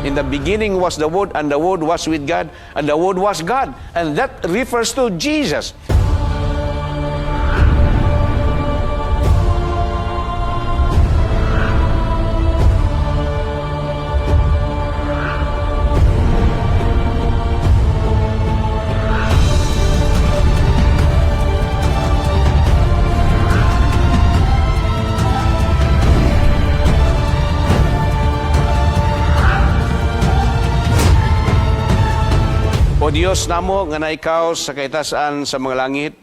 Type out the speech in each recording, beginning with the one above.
In the beginning was the Word, and the Word was with God, and the Word was God. And that refers to Jesus. O Diyos namo nga na ikaw sa kaitasan sa mga langit,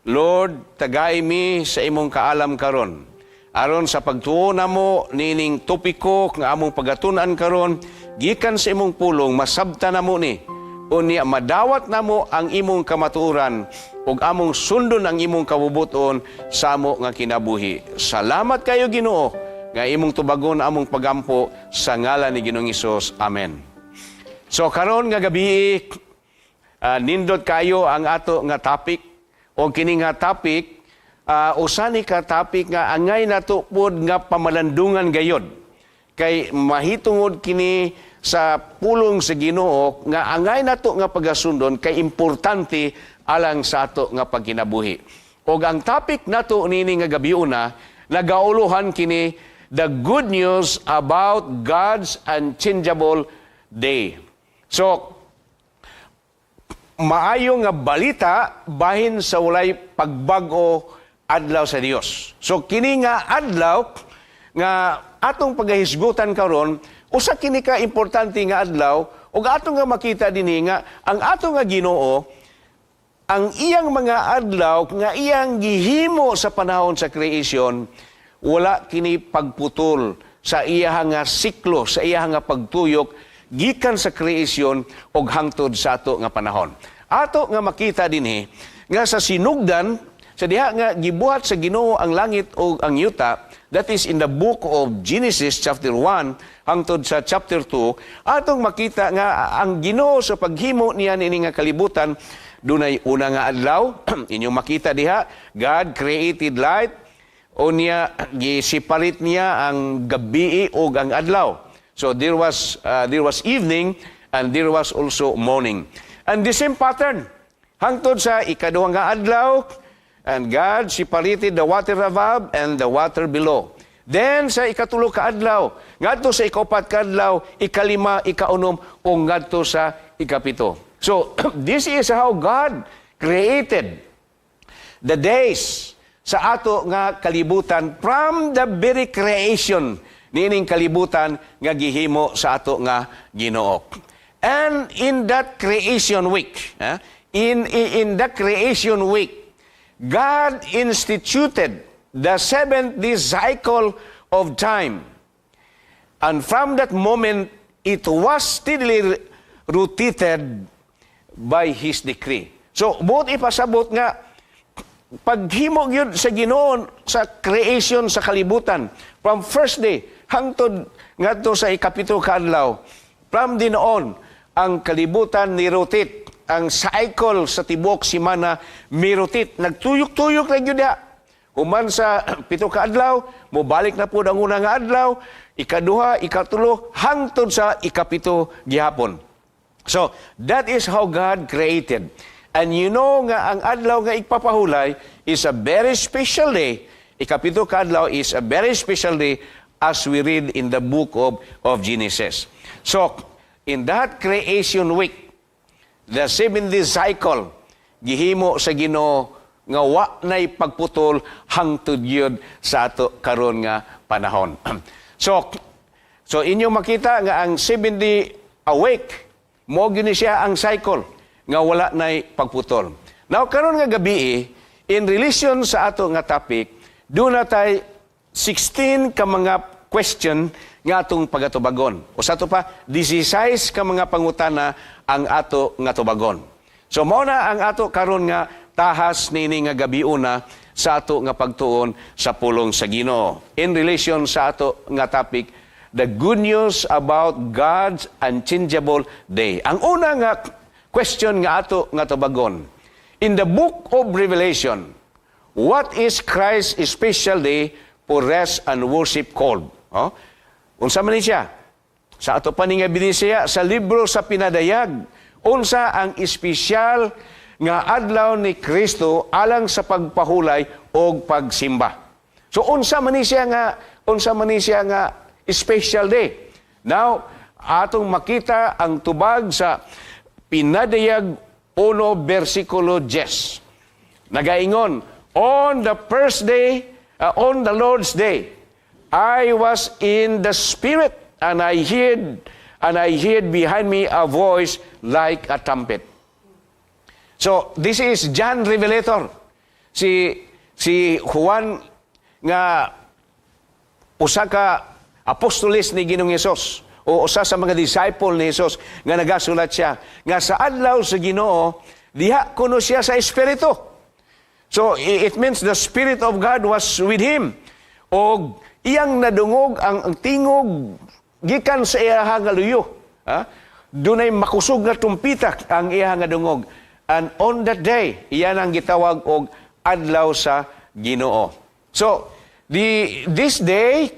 Lord, tagay mi sa imong kaalam karon. Aron sa pagtuon namo nining topiko nga among pagatunan karon, gikan sa imong pulong masabta namo ni. Unya madawat namo ang imong kamatuoran ug among sundon ang imong kabubuton sa amo nga kinabuhi. Salamat kayo Ginoo nga imong tubagon among pagampo sa ngalan ni Ginoong Hesus. Amen. So karon nga gabi, nindot kayo ang ato nga topic o kini nga topic, usani ka topic nga angay nato pod nga pamalandungan gayod. Kay mahitungod kini sa pulong sa Ginoo nga angay nato nga pagasundon kay importante alang sa ato nga pagkinabuhi. O ang topic nato nini nga gabi una, nagauluhan kini the good news about God's unchangeable day. So, maayo nga balita bahin sa walay pagbago adlaw sa Dios. So, kini nga adlaw nga atong pagahisgutan karon, usa kini ka importante nga adlaw ug atong nga makita dinhi nga ang ato nga Ginoo ang iyang mga adlaw nga iyang gihimo sa panahon sa creation, wala kini pagputol sa iyang nga siklo, sa iyang nga pagtuyok gikan sa creation og hangtod sa ato nga panahon. Ato nga makita dinhi nga sa sinugdan sa diha nga gibuhat sa Ginoo ang langit ug ang yuta, that is in the book of Genesis chapter 1 hangtod sa chapter 2, atong makita nga ang Ginoo sa paghimo niya nini nga kalibutan dunay una nga adlaw. Inyong makita diha, God created light, o niya gi-separate niya ang gabi ug ang adlaw. So there was evening and there was also morning. And the same pattern, hangtod sa ikaduha nga adlaw, and God separated the water above and the water below. Then sa ikatulo ka adlaw, ngadto sa ikaupat ka adlaw, ikalima, ikaunom, o ngadto sa ikapito. So this is how God created the days sa ato nga kalibutan from the very creation nining kalibutan nga gihimo sa ato nga Ginoo. And in that creation week, in that creation week, God instituted the seventh-day cycle of time. And from that moment, it was steadily rotated by His decree. So, buot ipasabot nga, paghimo yun sa Ginoo sa creation sa kalibutan, from first day, hangtod ngadto sa ikapito ka adlaw, from dinoon ang kalibutan ni rotate, ang cycle sa tibok simana mi rotate, nagtuyok-tuyok lang yun diha. Human sa pito ka adlaw, mobalik na po ang una nga adlaw, ikaduha, ikatulo, hangtod sa ikapito gihapon. So, that is how God created. And you know nga ang adlaw nga ipapahulay is a very special day. Ikapito ka adlaw is a very special day as we read in the book of Genesis. So, in that creation week, the 7-day cycle, gihimo sa Ginoo nga wa nay pagputol hangtod gyud sa ato karon nga panahon. So inyo makita nga ang 7-day awake, mo gyud siya ang cycle nga wala nay pagputol. Now karon nga gabi, in relation sa ato nga topic, doon na tay 16 ka mga question nga atong pagatubagon. O sa ito pa, 16 ka mga pangutana ang ato nga tubagon. So mao na ang ato karon nga tahas nini nga gabi una sa ato nga pagtuon sa pulong sa Ginoo. In relation sa ato nga topic, the good news about God's unchangeable day. Ang una nga question nga ato nga tubagon. In the book of Revelation, what is Christ's special day for rest and worship called? Unsa man ni siya? sa ato pa nga binisya sa libro sa pinadayag, unsa ang espesyal nga adlaw ni Kristo alang sa pagpahulay o pagsimba. So unsa man ni siya nga special day. Now, atong makita ang tubag sa pinadayag 1 versikulo 10. Nagaingon, on the first day, on the Lord's day, I was in the Spirit, and I heard behind me a voice like a trumpet. So, this is John Revelator. Si Juan nga usa ka apostoles ni Ginoong Hesus o usa sa mga disciple ni Hesus nga nagasulat siya nga sa adlaw sa Ginoo diha kuno siya sa espiritu. So it means the Spirit of God was with him. O iyang nadungog ang tingog gikan sa iyang nga luyo. Dunay makusog nga tumpita ang iyang nga dungog. And on that day, iyan ang gitawag og adlaw sa Ginoo. So this day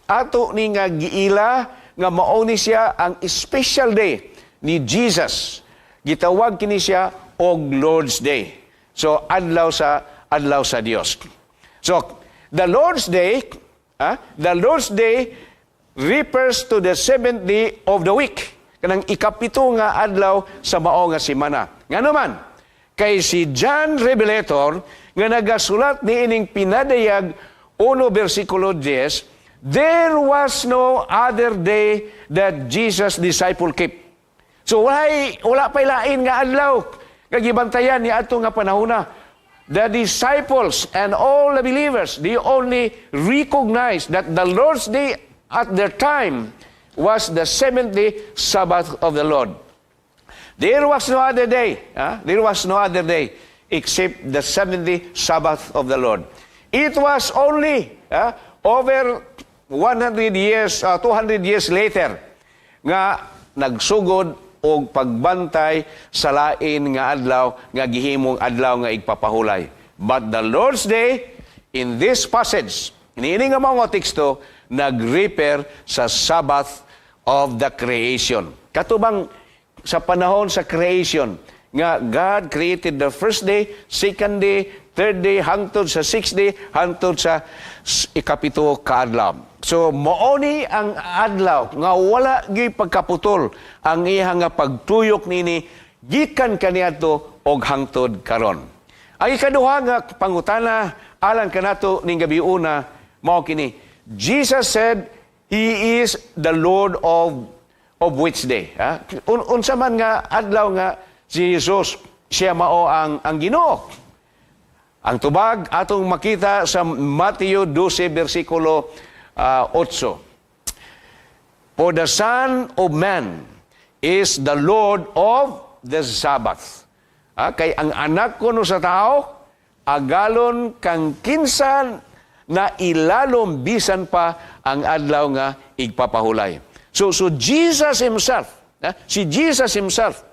ato ni nga giila nga mao ni siya ang special day ni Jesus. Gitawag kini siya og Lord's Day. So adlaw sa Dios. So the Lord's Day refers to the seventh day of the week. Kanang ikapito nga adlaw sa mao nga semana. Ngano man kay si John Revelator nga nagasulat ni ining pinadayag 1 versikulo 10, there was no other day that Jesus' disciple kept. So wala pa lain nga adlaw kagibantayan ni ato nga panahona. The disciples and all the believers, they only recognize that the Lord's Day at their time was the seventh day Sabbath of the Lord. There was no other day. There was no other day except the seventh day Sabbath of the Lord. It was only over 100 years, 200 years later nga nagsugod og pagbantay sa lain nga adlaw nga gihimong adlaw nga igpapahulay. But the Lord's Day in this passage, ini nga mga teksto nag-refer sa Sabbath of the creation. Katubang sa panahon sa creation nga God created the first day, second day, third day, hangtod sa sixth day, hangtod sa ikapito ka adlaw. So, maoni ang adlaw nga wala gi pagkaputol ang iya nga pagtuyok nini gikan kaniadto og hangtod karon. Ang ikaduha nga pangutana alang kanato ning gabiuna mao kini. Jesus said he is the Lord of which day? Unsa man nga adlaw nga si Jesus siya mao ang Ginoo. Ang tubag atong makita sa Mateo 12 versikulo 8. For the Son of Man is the Lord of the Sabbath. Kay ang anak ko no sa tao, agalon kang kinsan na ilalom bisan pa ang adlaw nga igpapahulay. So Jesus himself, si Jesus himself,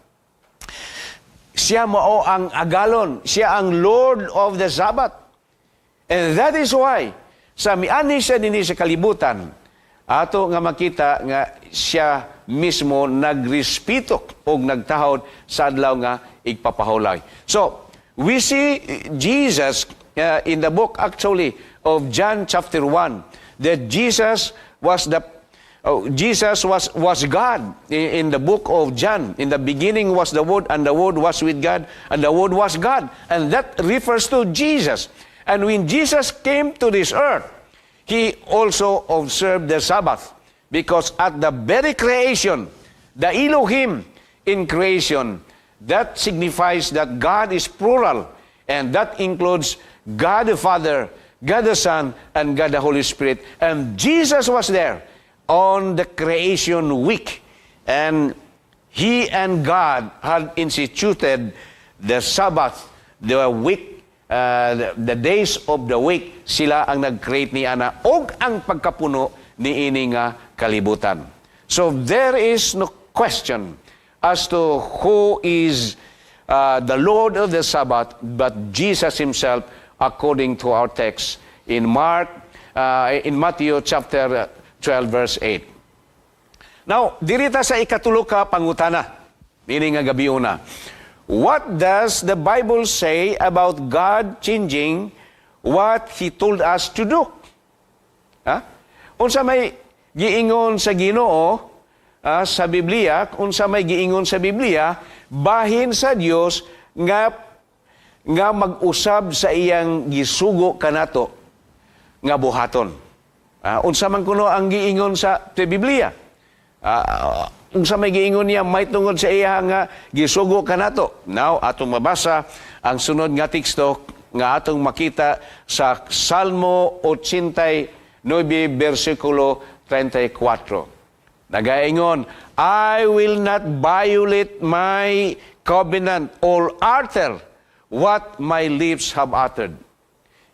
siya mao ang agalon, siya ang Lord of the Sabbath. And that is why sa miani siya dinhi sa kalibutan, ato nga makita nga siya mismo nagrespeto o nagtahod sa adlaw nga igpapahulay. So, we see Jesus in the book actually of John chapter 1 that Jesus was God in the book of John. In the beginning was the Word, and the Word was with God, and the Word was God. And that refers to Jesus. And when Jesus came to this earth, he also observed the Sabbath. Because at the very creation, the Elohim in creation, that signifies that God is plural. And that includes God the Father, God the Son, and God the Holy Spirit. And Jesus was there on the creation week. And he and God had instituted the Sabbath, the week, the days of the week, sila ang nag-create ni Ana og ang pagkapuno ni ini nga kalibutan. So there is no question as to who is the Lord of the Sabbath but Jesus himself, according to our text in Matthew chapter 12 verse 8. Now, dirita sa ikatulo ka pangutana. Nini nga gabi una. What does the Bible say about God changing what He told us to do? Ha? Unsa may giingon sa Ginoo sa Biblia, unsa may giingon sa Biblia, bahin sa Dios nga mag-usab sa iyang gisugo kanato nga buhaton. Unsa man kuno ang giingon sa Biblia? Unsa may giingon niya may tungod sa iya nga gisugo kanato. Now atong mabasa ang sunod nga teksto nga atong makita sa Salmo 89 versikulo 34. Nagaingon, I will not violate my covenant or alter what my lips have uttered.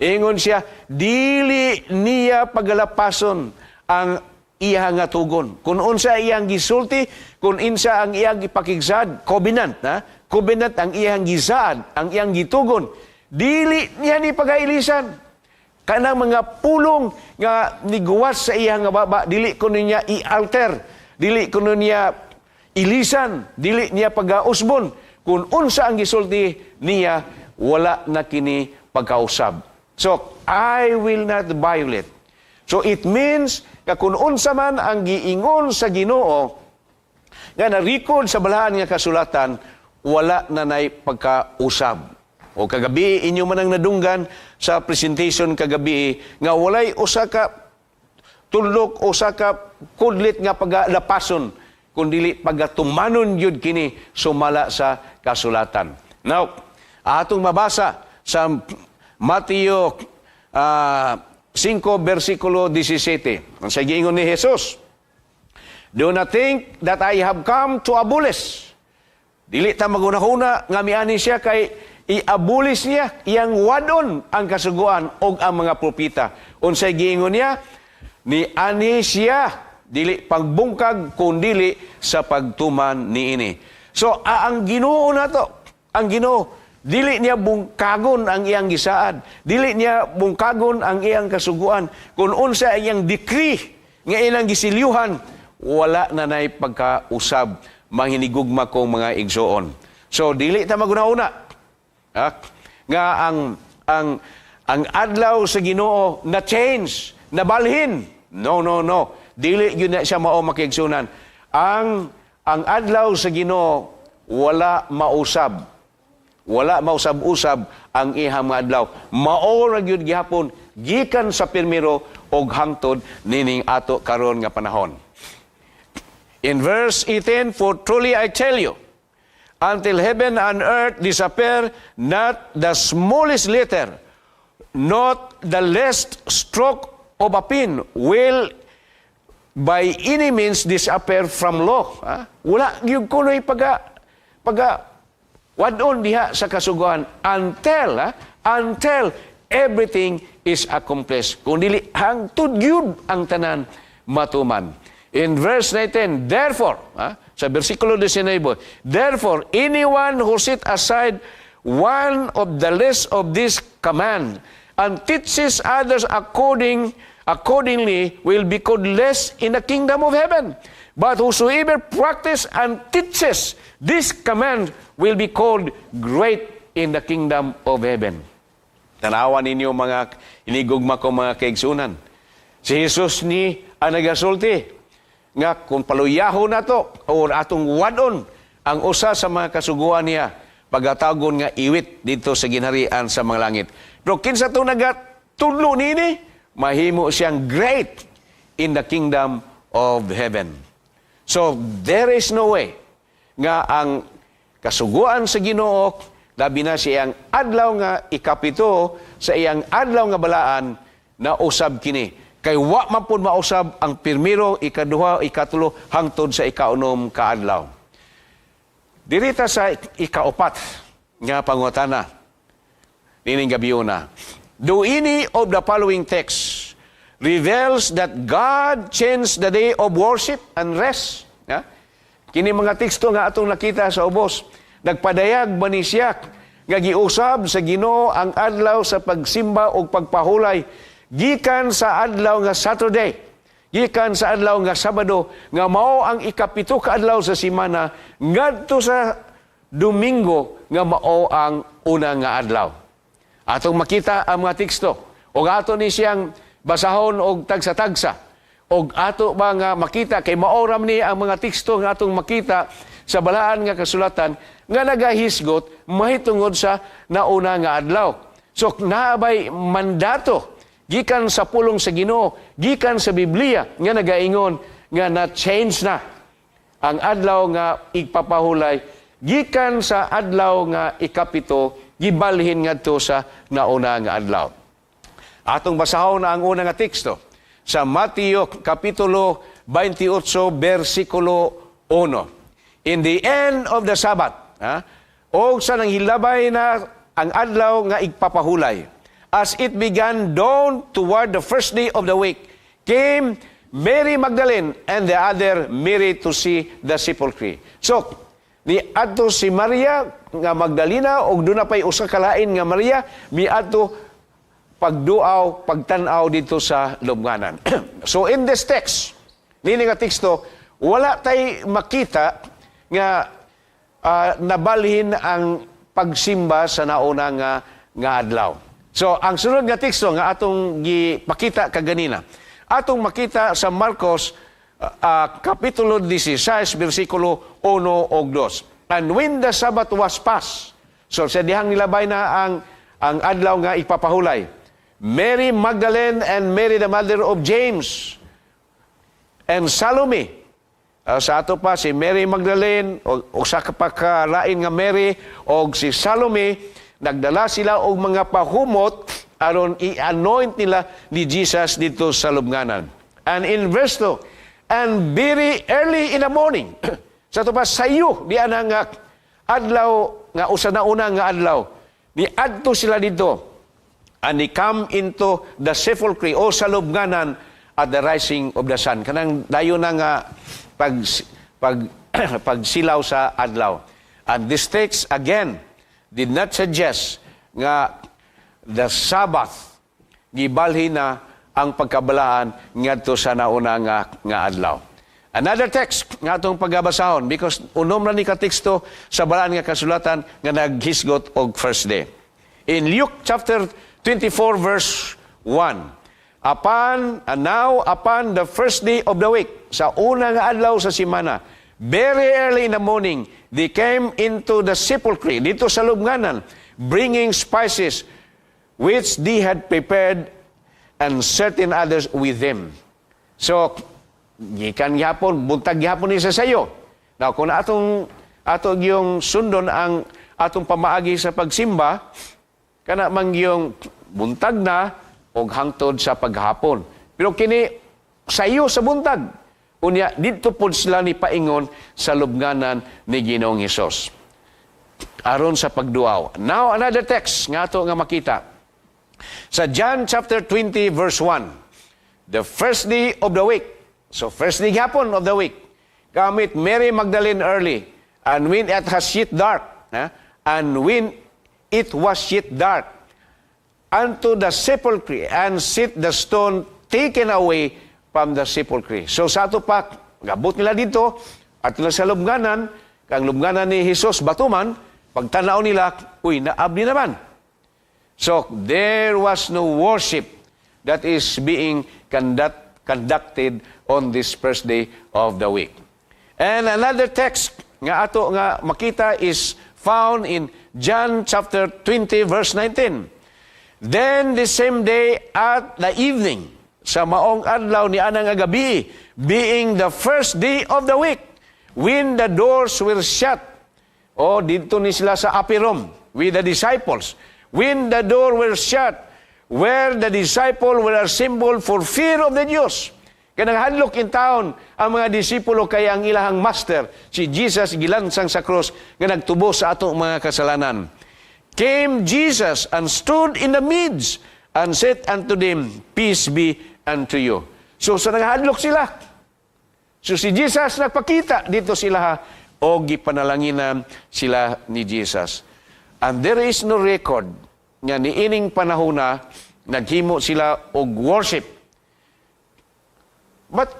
Ingon siya, dili niya pagalapason ang iya nga tugon. Kung unsa iyang gisulti, kung insa ang iyang ipakigsad, covenant, covenant ang iyang gisaad, ang iyang gitugon, dili niya ni pagailisan. Kanang mga pulong nga niguwas sa iya nga baba, dili ko niya i-alter, dili ko niya ilisan, dili niya pagausbon. Kung unsa ang gisulti niya, wala na kini pagkausab. So, I will not violate. So, it means na kung unsa man ang giingon sa Ginoo, nga na-record sa balahan nga kasulatan, wala na nay pagkausab. O kagabi, inyo man ang nadunggan sa presentation kagabi, nga walay usa ka tulok, usa ka kudlit nga pagalapason, kundili pagatumanon yun kini sumala sa kasulatan. Now, atong mabasa sa Mateo 5 versikulo 17. Ang sa giingon ni Jesus, do not think that I have come to abolish. Dili ta magunahuna nga miani siya kay i-abolish niya, iyang wadon ang kasuguan o ang mga propita. Unsay giingon niya, ni ani siya, dili pagbungkag, kundili sa pagtuman niini. So, ang Ginoo na to, ang Ginoo, dili niya bungkagon ang iyang gisaad, dili niya bungkagon ang iyang kasuguan, kung unsa iyang decree, nga ilang gisilyuhan, wala na nay pagkausab, manghinigugma kong mga igsoon. So, dili ta magunahuna, nga ang adlaw sa Ginoo na change, na balhin. No. Dili yun na siya mao makiigsunan. Ang adlaw sa Ginoo wala mausab. Wala mausab-usab ang ihang mga adlaw. Mao ra gyud gihapon gikan sa pirmiro og hangtod nining ato karon nga panahon. In verse 18, for truly I tell you, until heaven and earth disappear, not the smallest letter, not the least stroke of a pin will by any means disappear from law. Wala yung kuno'y wadon diha sa kasuguan until everything is accomplished. Kung dili hangtod yun ang tanan matuman. In verse 19, therefore, sa versikulo 19, therefore, anyone who set aside one of the least of this command and teaches others accordingly will be called less in the kingdom of heaven. But whosoever practices and teaches this command will be called great in the kingdom of heaven. Tanawan ninyo mga inigugma ko mga kaigsunan. Si Jesus ni ang nagasulti nga kung paluyahon na to o atong wadon ang usa sa mga kasuguan niya pagatagon nga iwit dito sa ginharian sa mga langit. Pero kinsa itong nagatudlo nini, mahimo siyang great in the kingdom of heaven. So, there is no way nga ang kasuguan sa Ginoo, labi na siyang adlaw nga ikapito sa iyang adlaw nga balaan na usab kini. Kay wa man pud mausab ang pirmiro, ikaduha, ikatulo, hangtod sa ikaunom kaadlaw. Dirita sa ikaupat nga pangutana, nining gabiuna. Do any of the following texts reveals that God changed the day of worship and rest? Kini mga teksto nga atong nakita sa ubos. Nagpadayag ba ni siya nga giusab sa Ginoo ang adlaw sa pagsimba o pagpahulay gikan sa adlaw nga Saturday gikan sa adlaw nga Sabado nga mao ang ikapito ka adlaw sa semana ngadto sa Domingo nga mao ang una nga adlaw. Atong makita ang mga teksto og ato ni siyang basahon og tagsa-tagsa og ato ba nga makita kay maoram ni ang mga teksto nga atong makita sa balaan nga kasulatan nga nagahisgot mahitungod sa nauna nga adlaw. So naabay mandato gikan sa pulong sa Ginoo, gikan sa Biblia nga nagaingon nga na-change na ang adlaw nga igpapahulay gikan sa adlaw nga ikapito gibalhin ngadto sa nauna nga adlaw. Atong basahon na ang una nga teksto sa Mateo kapitulo 28 bersikulo 1. In the end of the Sabbath, o sa nang hilabay na ang adlaw nga igpapahulay, as it began dawn toward the first day of the week, came Mary Magdalene and the other Mary to see the sepulchre. So, ni adto si Maria nga Magdalena og doon na pa'y usa kalain nga Maria, mi adto pagduaw, pagtanaw dito sa lubnganan. So, in this text, nini nga teksto, wala tay makita nga nabalhin ang pagsimba sa nauna nga adlaw. So, ang sunod nga teksto nga atong gipakita kaganina, atong makita sa Marcos kapitulo 16, bersikulo 1 og 2. And when the Sabbath was past, so sa dihang nilabay na ang adlaw nga ipapahulay, Mary Magdalene and Mary the mother of James and Salome, sa ato pa si Mary Magdalene o sa kapakalain nga Mary o si Salome, nagdala sila og mga pahumot aron i-anoint nila ni Jesus dito sa lubnganan. And in verse 2, and very early in the morning, sa ito pa sayo, di anang adlaw, nga usa na una nga adlaw, ni adto sila dito, and they come into the sepulchre o sa lubnganan at the rising of the sun. Kanang dayo na nga pagsilaw sa adlaw. And this text again did not suggest nga the Sabbath gibalhin na ang pagkabalaan ngadto sa nauna nga adlaw. Another text nga atong pagbasahon because unom na ni ka teksto sa balaan nga kasulatan nga naghisgot og first day. In Luke chapter 24 verse 1, upon the first day of the week, sa una nga adlaw sa semana, very early in the morning, they came into the sepulchre, dito sa lubnganan, bringing spices which they had prepared and certain others with them. So, gikan gyapon, buntag gyapon ni sa sayo. Now, kung atong yung sundon ang atong pamaagi sa pagsimba, kana mang yung buntag na o hangtod sa paghapon. Pero kini sayo sa buntag. Unya, dito po sila ni paingon sa lubnganan ni Ginoong Hesus. Aron sa pagduaw. Now, another text nga ito nga makita. Sa John chapter 20 verse 1, the first day of the week, so first day hapon of the week, gamit Mary Magdalene early, and when it has yet dark, and when it was yet dark, unto the sepulchre, and sit the stone taken away from the sepulchre. So sa ato pa, gabot nila dito, at nila sa lubnganan, kang lubnganan ni Jesus batuman, pagtanaw nila, uy, naabdi naman. So there was no worship that is being conducted on this first day of the week. And another text nga ato nga makita is found in John chapter 20 verse 19. Then the same day at the evening, sa maong adlaw ni anang gabi, being the first day of the week, when the doors were shut, dito ni sila sa upper room with the disciples, when the door were shut, where the disciples were assembled for fear of the Jews. Kanang hadlok in town ang mga disipulo kay ang ilahang master, si Jesus gilansang sa krus nga nagtubo sa atong mga kasalanan. Came Jesus and stood in the midst and said unto them, peace be unto you. So sa nanghadlok sila. So si Jesus nagpakita dito sila o gipanalanginan sila ni Jesus. And there is no record nga niining panahon na naghimo sila og worship But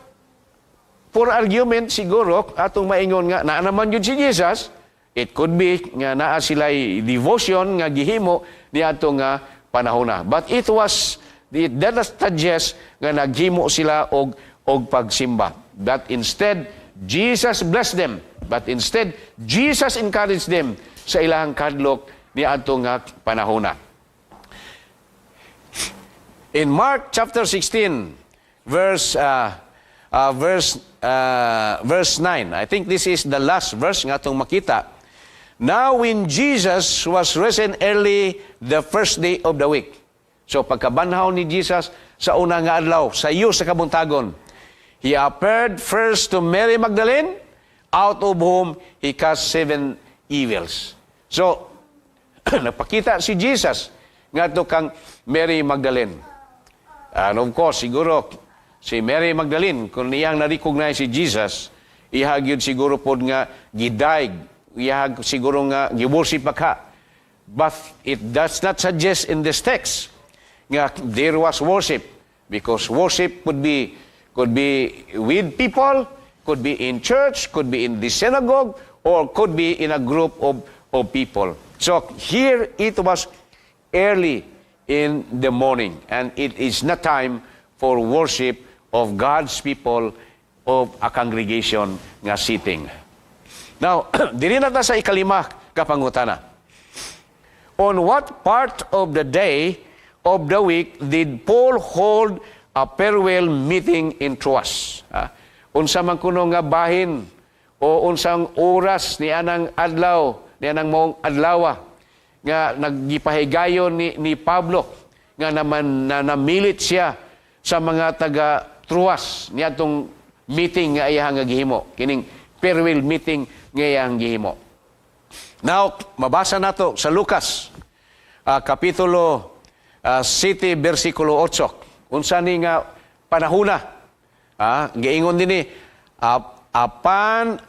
for argument siguro atong maingon nga naa naman yun si Jesus, it could be nga naa sila'y devotion nga gihimo ni ato nga panahona. But it does suggest nga naghimo sila og pagsimba. But instead, Jesus blessed them. But instead, Jesus encouraged them sa ilahang kadlok ni ato nga panahona. In Mark chapter 16, verse 9. I think this is the last verse nga itong makita. Now when Jesus was risen early the first day of the week. So pagkabanhaw ni Jesus sa unang nga adlaw, sa iyo sa Kabuntagon, He appeared first to Mary Magdalene, out of whom He cast 7 evils. So, napakita si Jesus nga ito kang Mary Magdalene. And of course, siguro, si Mary Magdalene, kung niyang na-recognize si Jesus, ihag yun siguro po nga gidaig, ihag siguro nga giworship ka. But it does not suggest in this text nga there was worship, because worship could be with people, could be in church, could be in the synagogue, or could be in a group of people. So here it was early in the morning, and it is not time for worship of God's people, of a congregation nga sitting. Now, diri na ta sa ikalima ka pangutana. On what part of the day of the week did Paul hold a farewell meeting in Troas? Unsa man kuno nga bahin o unsang oras ni anang adlaw, ni anang maong adlawa nga naggipahigayon ni Pablo nga naman namilit siya sa mga taga Troas niadtong meeting nga iyang gihimo, kining farewell meeting nga iyang gihimo. Now, mabasa nato sa Lucas kapitulo 7 versikulo 8. Unsa ni nga panahuna? Giingon dinhi, upon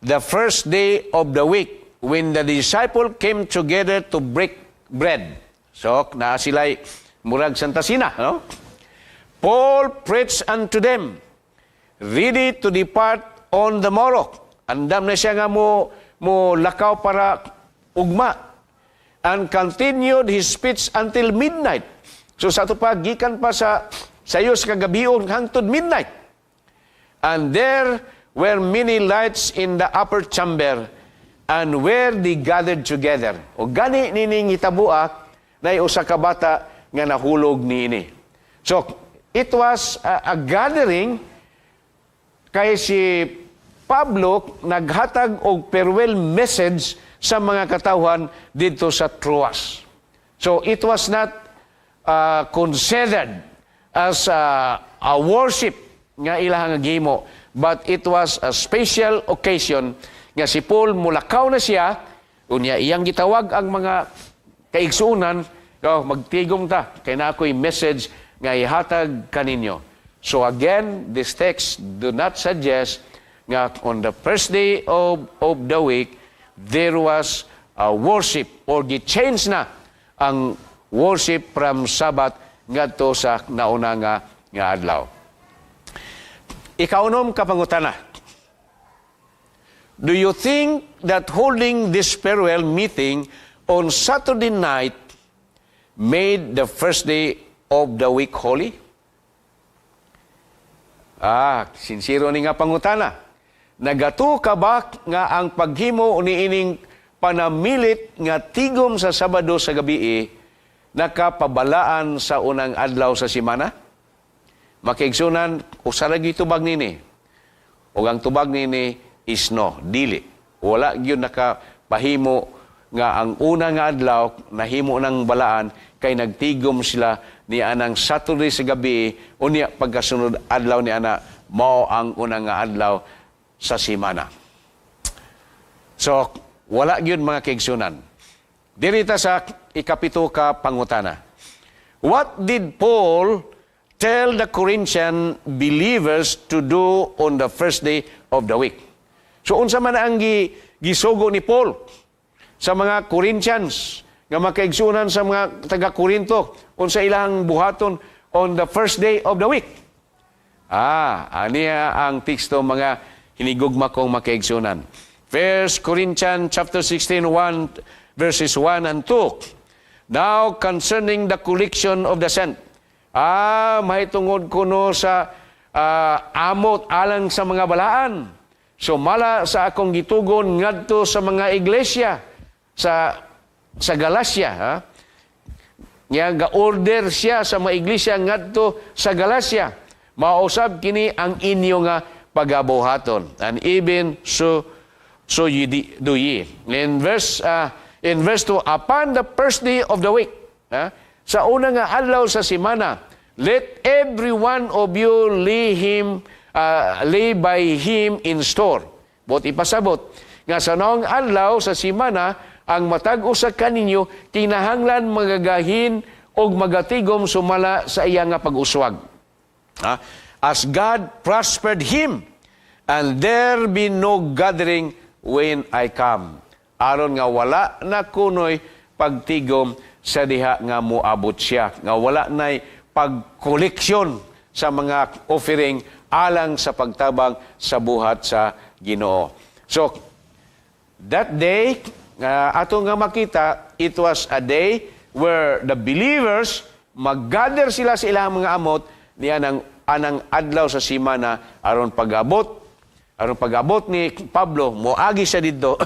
the first day of the week, when the disciple came together to break bread. So, na sila'y murag Santa Sina, no? Paul preached unto them, ready to depart on the morrow. Andam na siya nga mo lakaw para ugma. And continued his speech until midnight. So sa ito pa, gikan pa sa iyo sa kagabion hangtod midnight. And there were many lights in the upper chamber, and where they gathered together. O gani nining hitabuak na usa ka bata nga nahulog niini. So, it was a gathering kay si Pablo naghatag og farewell message sa mga katawhan dito sa Troas. So, it was not considered as a worship nga ilahang gihimo, but it was a special occasion nga si Paul mulakaw na siya, unya iyang gitawag ang mga kaigsuunan, magtigom ta, kay na ako'y message nga ihatag kaninyo. So again, this text do not suggest nga on the first day of the week, there was a worship or gi-change na ang worship from Sabbath ngadto sa nauna nga adlaw. Ikaunom ka pangutana. Do you think that holding this farewell meeting on Saturday night made the first day of the week holy? Sincero ni nga pangutana. Nagato ka ba nga ang paghimo niining panamilit nga tigom sa Sabado sa gabi nakapabalaan sa unang adlaw sa simana? Makiigsunan, usa lagi tubag nini. O ang tubag nini is no, dili. Wala gyud nakapahimo nga ang una nga adlaw nahimo ng balaan kay nagtigom sila ni anang Saturday sa gabi o niya pagkasunod adlaw ni ana mao ang unang nga adlaw sa simana. So, wala gyud mga kaigsunan. Dirita sa ikapito ka pangutana. What did Paul tell the Corinthian believers to do on the first day of the week? So, unsa man ang gisugo ni Paul sa mga Corinthians nga makaigsunan sa mga taga-Korinto unsa ilang buhaton on the first day of the week? Aniya ang teksto mga hinigugma kong makaigsunan. 1 Corinthians chapter 16, verses 1 and 2. Now concerning the collection of the saint. Mahitungod kuno sa amot alang sa mga balaan. So mala sa akong gitugon ngadto sa mga iglesia sa Galacia. Nga ga-order siya sa mga iglesia ngadto sa Galacia. Mausab kini ang inyo nga pagabuhaton. And even so you do ye. In verse 2, upon the first day of the week, sa una nga adlaw sa semana, let every one of you lay by him in store. Bot ipasabot, nga sa naong adlaw sa semana, ang matag-o sa kaninyo, kinahanglan magagahin o magatigom sumala sa iya nga pag-uswag. As God prospered him, and there be no gathering when I come. Aron nga wala na kunoy pagtigom sa diha nga moabot siya. Nga wala na'y pagkoleksyon sa mga offering alang sa pagtabang sa buhat sa Ginoo. So, that day, ato nga makita, it was a day where the believers mag-gather sila sa ilang mga amot niya anang adlaw sa semana aron pag-abot ni Pablo moagi siya dito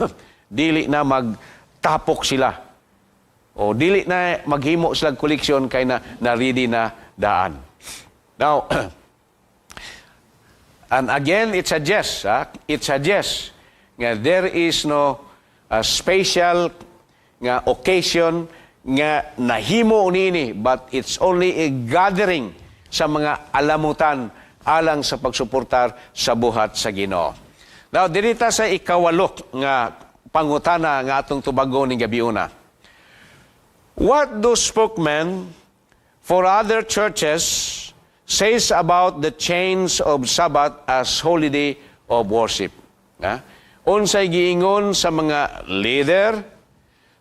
dili na magtapok sila o dili na maghimo sila koleksyon kay na ready na daan. Now and again it suggests nga there is no special nga occasion nga nahimo nini, but it's only a gathering sa mga alamutan alang sa pagsuportar sa buhat sa Ginoo. Now, dirita sa ikawalok nga pangutana nga atong tubago ni gabiuna. What do spokesmen for other churches says about the change of Sabbath as holiday of worship? Unsay giingon sa mga leader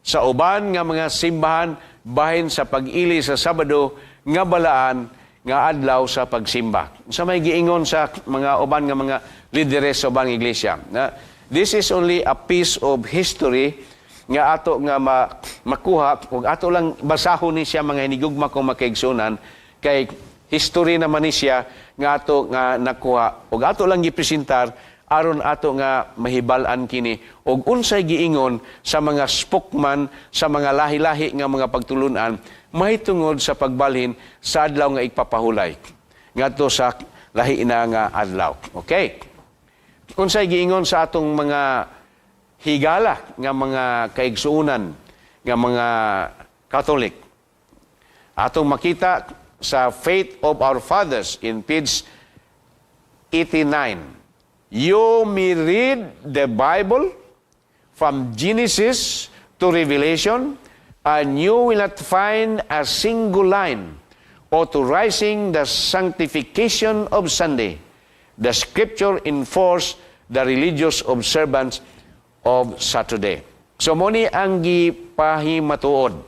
sa uban nga mga simbahan bahin sa pag-ili sa Sabado nga balaan nga adlaw sa pagsimba. Sa may giingon sa mga uban nga mga lideres sa ubang iglesia. This is only a piece of history nga ato nga makuha ug ato lang basahon ni siya mga hinigugma kong makaigsunan kay history naman ni siya nga ato nga nakuha ug ato lang gipresentar aron ato nga mahibal-an kini ug unsay giingon sa mga spokesman sa mga lahi-lahi nga mga pagtulunan mahitungod sa pagbalhin sa adlaw nga ipapahulay ngadto sa lahi na nga adlaw. Okay. Unsay giingon sa atong mga higala nga mga kaigsuunan nga mga Catholic. Atong makita sa Faith of Our Fathers in page 89. You may read the Bible from Genesis to Revelation, and you will not find a single line authorizing the sanctification of Sunday. The Scripture enforce the religious observance of Saturday. So, muni ang gipahimatuod.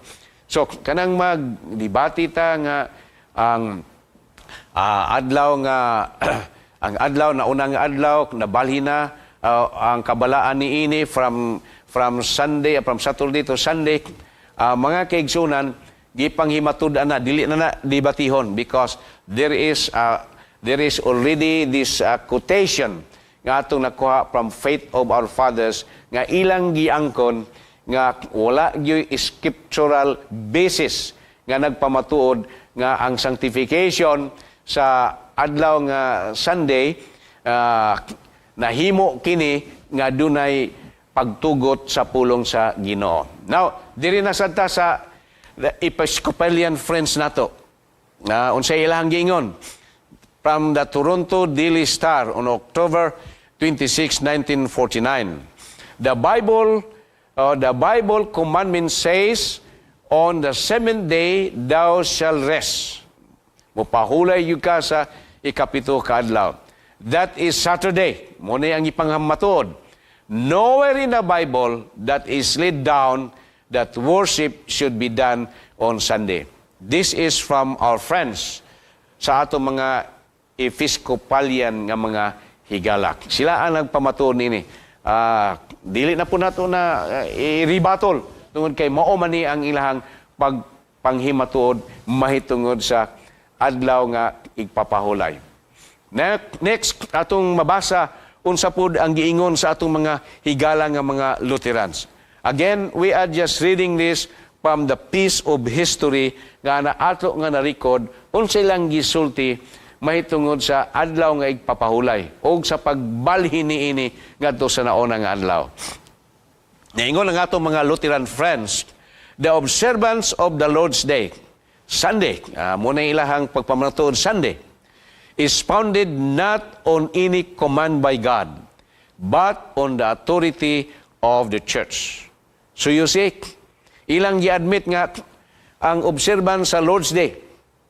So, kanang magdebate ta nga ang adlaw nga ang adlaw na unang adlaw nabalhin na ang kabalaan ni ini from Sunday from Saturday to Sunday. Mga kaigsunan gipanghimatud na dili na debatihon because there is already this quotation nga atong nakuha from Faith of Our Fathers nga ilang giangkon nga wala gyud scriptural basis nga nagpamatuod nga ang sanctification sa adlaw nga Sunday nahimo kini nga dunay pagtugot sa pulong sa Ginoo. Now, diri na sadta sa the Episcopalian friends nato. Unsay ilang giingon from the Toronto Daily Star on October 26, 1949. The Bible commandment says, on the seventh day thou shalt rest. Mupahulay yung ka sa ikapito kaadlaw. That is Saturday. Muna ang ipanghamatuod. Nowhere in the Bible that is laid down that worship should be done on Sunday. This is from our friends sa atong mga Episcopalian nga mga higala. Sila ang nagpamatuon ini. Dili na po nato na i-rebattle tungod kay mao man ni ang ilahang panghimatod mahitungod sa adlaw nga igpapahulay. Next, atong mabasa unsa pud ang giingon sa atong mga higala nga mga Lutherans. Again, we are just reading this from the piece of history nga ato nga na-record unsa ilang gisulti mahitungod sa adlaw nga igpapahulay o sa pagbalhin niini ngadto sa nauna nga adlaw. Naingon ang atong mga Lutheran friends, the observance of the Lord's Day, Sunday, muna ilahang pagpamatuod Sunday, is founded not on any command by God, but on the authority of the church. So you see, ilang gi-admit nga ang observance sa Lord's Day,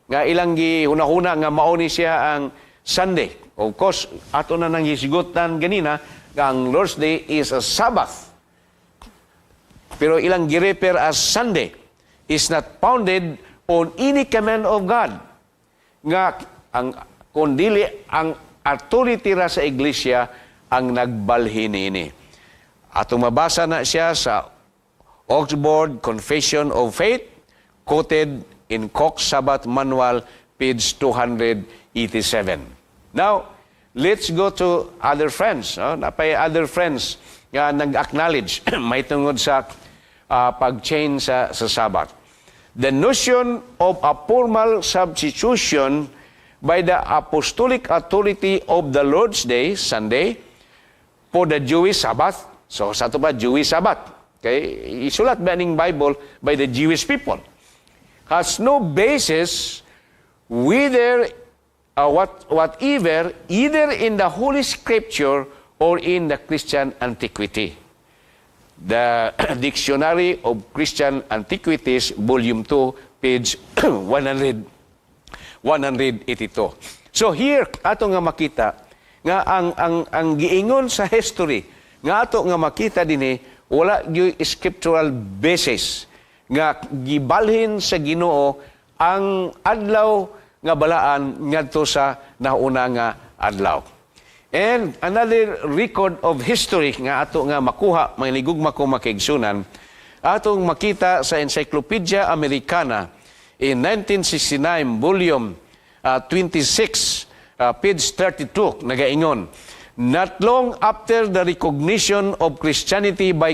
nga ilang gihunahuna nga mauni siya ang Sunday. Of course, ato na nang hisigutan ganina nga ang Lord's Day is a Sabbath. Pero ilang gi-refer as Sunday is not founded on any command of God. Nga ang kundili ang authority ra sa iglesia ang nagbalhin ini. Atong mabasa na siya sa Oxford Confession of Faith, quoted in Cox Sabbath Manual, page 287. Now, let's go to other friends. Napay other friends nga nag-acknowledge may tungod sa pag-change sa Sabbath. The notion of a formal substitution by the apostolic authority of the Lord's Day, Sunday, for the Jewish Sabbath. So, sa ito ba, Jewish Sabbath? Okay? Isulat ba ning Bible by the Jewish people? Has no basis whether whatever either in the Holy Scripture or in the Christian antiquity. The Dictionary of Christian Antiquities, Volume 2, page 182. So here ato nga makita nga ang giingon sa history nga ato nga makita dinhi wala gyud scriptural basis nga gibalhin sa Ginoo ang adlaw nga balaan ngadto sa nauna nga adlaw. And another record of history nga ato nga makuha, manligugma ko makiigsunan, atong makita sa Encyclopedia Americana in 1969, volume 26, page 32, nagaingon, not long after the recognition of Christianity by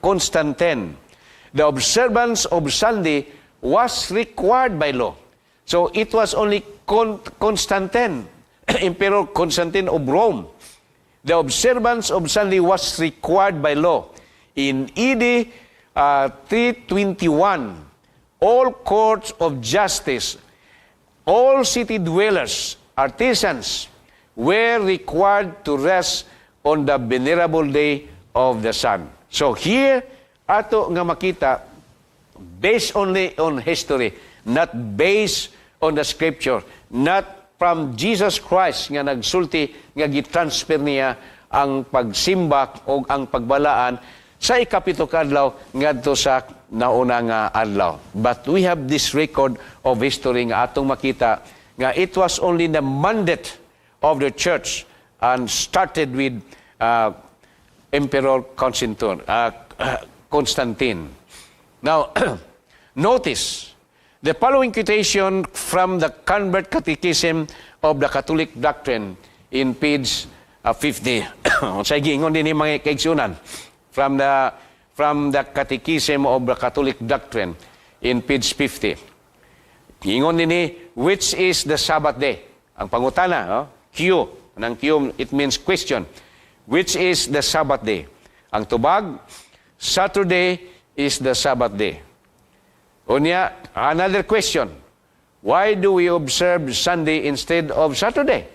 Constantine, the observance of Sunday was required by law. So it was only Constantine, Emperor Constantine of Rome. The observance of Sunday was required by law. In AD 321, all courts of justice, all city dwellers, artisans, were required to rest on the venerable day of the sun. So here, ato nga makita, based only on history, not based on the scripture, not from Jesus Christ nga nagsulti nga gitransfer niya ang pagsimba o ang pagbalaan sa ikapito ka adlaw ngadto sa nauna nga adlaw. But we have this record of history nga atong makita nga it was only the mandate of the church and started with Emperor Constantine. Now, notice the following quotation from the Convert Catechism of the Catholic Doctrine in page 50. Sa giingon din ni mga kaigsunan from the Catechism of the Catholic Doctrine in page 50. Giingon din ni, which is the Sabbath day? Ang pangutana, Q. Anang Q, it means question. Which is the Sabbath day? Ang tubag, Saturday is the Sabbath day. Unya, another question. Why do we observe Sunday instead of Saturday?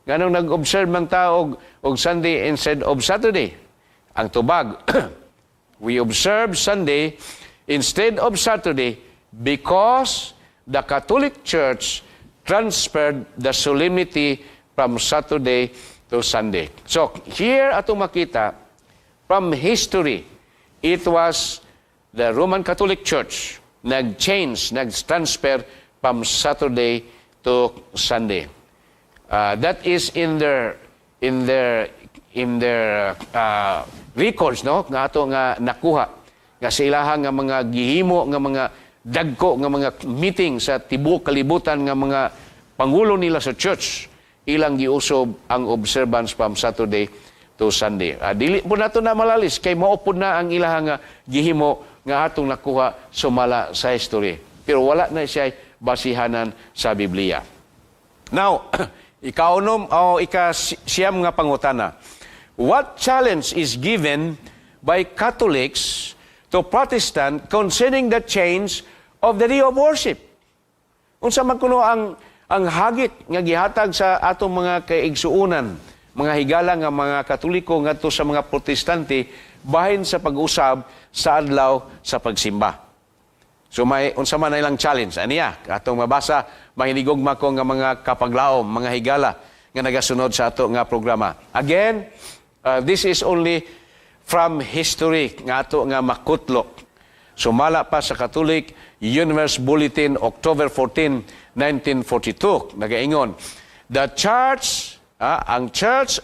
Ganong nag-observe man tao og Sunday instead of Saturday? Ang tubag, we observe Sunday instead of Saturday because the Catholic Church transferred the solemnity from Saturday to Sunday. So, here atong makita, from history, it was the Roman Catholic Church nag-change, nag-transfer from Saturday to Sunday. That is in their records, no? Nga ato nga nakuha nga sa ilahang nga mga gihimo nga mga dagko nga mga meeting sa tibuok kalibutan nga mga pangulo nila sa church, ilang giusob ang observance from Saturday to Sunday. Dili po nato na malalis kay maupod na ang ilahang nga gihimo nga atong nakuha sumala sa history. Pero wala na siya basihanan sa Biblia. Now, ikaunom o ikasiyam nga pangutana. What challenge is given by Catholics to Protestant concerning the change of the day of worship? Unsa man kuno ang hagit nga gihatag sa atong mga kaigsuunan, mga higala nga mga Katoliko ngadto sa mga Protestante bahin sa pag-usab sa adlaw sa pagsimba. So may unsa man ilang challenge aniya atong mabasa mahinigugma ko nga mga kapaglaom, mga higala nga nagasunod sa ato nga programa. Again, this is only from history nga ato nga makutlo. Sumala pa sa Catholic Universe Bulletin October 14, 1942 nagaingon, the church, ang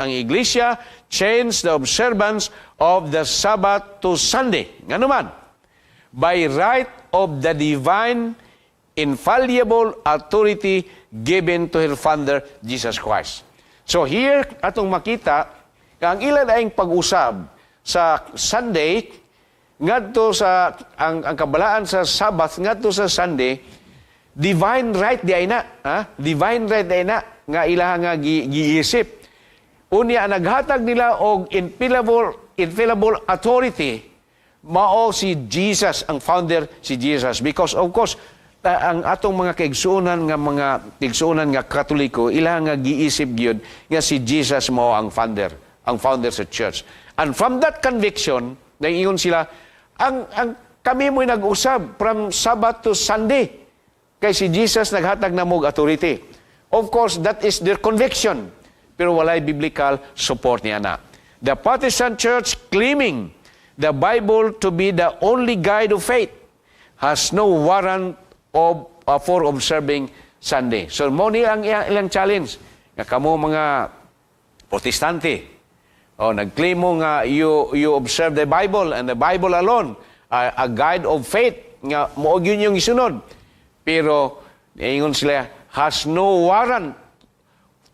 iglesia changed the observance of the Sabbath to Sunday. Ngano man? By right of the divine infallible authority given to her founder, Jesus Christ. So here, atong makita, ang ilan ay pag-usab sa Sunday, ngadto sa, ang kabalaan sa Sabbath, ngadto sa Sunday, divine right di ay na. Divine right di ay na, nga ilaha nga giisip. Unya, naghatag nila og infallible authority, mao si Jesus, ang founder si Jesus. Because of course, ang atong mga kaigsuunan nga Katoliko, ilang nga giisip gyud nga si Jesus mao ang founder sa church. And from that conviction, naingon sila, kami mo'y nag-usab from Sabbath to Sunday. Kay si Jesus naghatag na mog authority. Of course, that is their conviction. Pero walay biblical support niya na. The Protestant Church claiming the Bible to be the only guide of faith has no warrant for observing Sunday. So, mo ni ang ilang challenge. Nga kamo mga Protestante, nag-claim mo nga you observe the Bible and the Bible alone, a guide of faith, nga moog yun yung isunod. Pero, ingon sila, has no warrant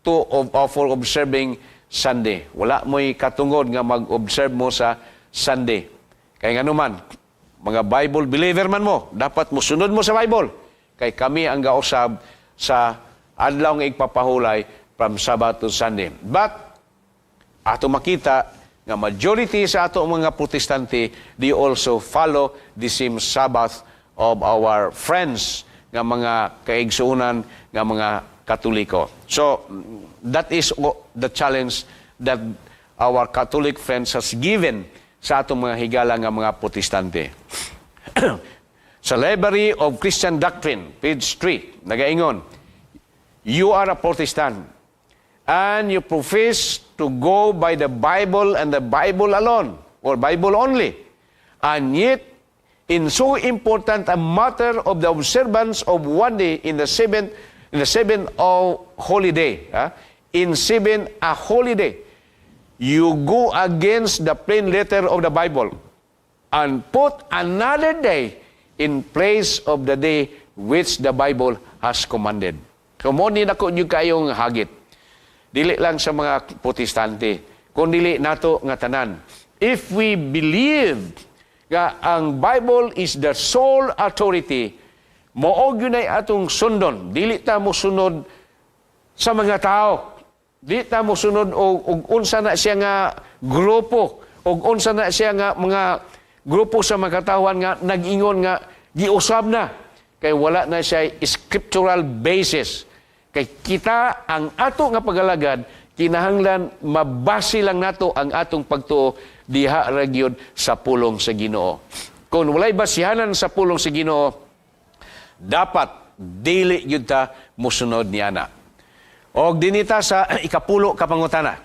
for observing Sunday. Wala mo'y katungod nga mag-observe mo sa Sunday. Kaya nga naman, mga Bible believer man mo, dapat mo sunod mo sa Bible. Kaya kami ang gausab sa adlaw nga igpapahulay from Sabbath to Sunday. But, ato makita nga majority sa ato mga Protestante, they also follow the same Sabbath of our friends nga mga kaigsuunan nga mga Katoliko. So, that is the challenge that our Catholic friends has given sa atong mga higala nga mga Protestante. Slavery of Christian Doctrine, page 3, nagaingon, you are a Protestant and you profess to go by the Bible and the Bible alone, or Bible only. And yet, in so important a matter of the observance of one day in the seventh holiday, in seven a holiday, you go against the plain letter of the Bible and put another day in place of the day which the Bible has commanded. So, mo ni nako nyo kayong hagit. Dili lang sa mga Protestante, kundi nato nga tanan. If we believe nga ang Bible is the sole authority, moog yun ay atong sundon. Dili ta mo sunod sa mga tao. Dili ta mo sunod og unsa na siya nga grupo, og unsa na siya nga mga grupo sa mga katawan nga nag-ingon nga giusab na. Kay wala na siya scriptural basis. Kay kita ang ato nga pagalagad, kinahanglan mabase lang nato ang atong pagtuo diha ra gyud sa pulong sa Ginoo. Kung walay basihanan sa pulong sa Ginoo, dapat dili gyud ta mosunod niana. Og dinita sa ikapulo ka pangutana.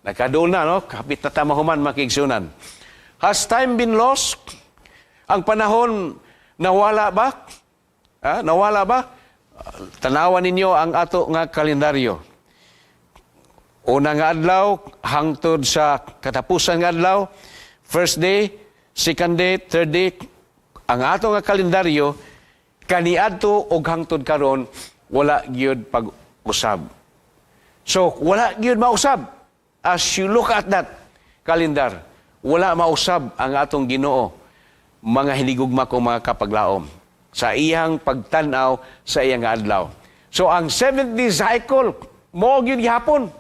Nagkadoon na, no? Kapit na tamahuman makigsunan. Has time been lost? Ang panahon nawala ba? Nawala ba? Tanawan ninyo ang ato nga kalendaryo. Una nga adlaw, hangtod sa katapusan nga adlaw, first day, second day, third day, ang ato nga kalendaryo, kaniadto og hangtod karon wala gyud pag-usab. So, wala gyud mausab. As you look at that kalendar, wala mausab ang atong Ginoo, mga hinigugma ko mga kapaglaom, sa iyang pagtanaw sa iyang adlaw. So, ang 70 cycle, mo gyud gihapon.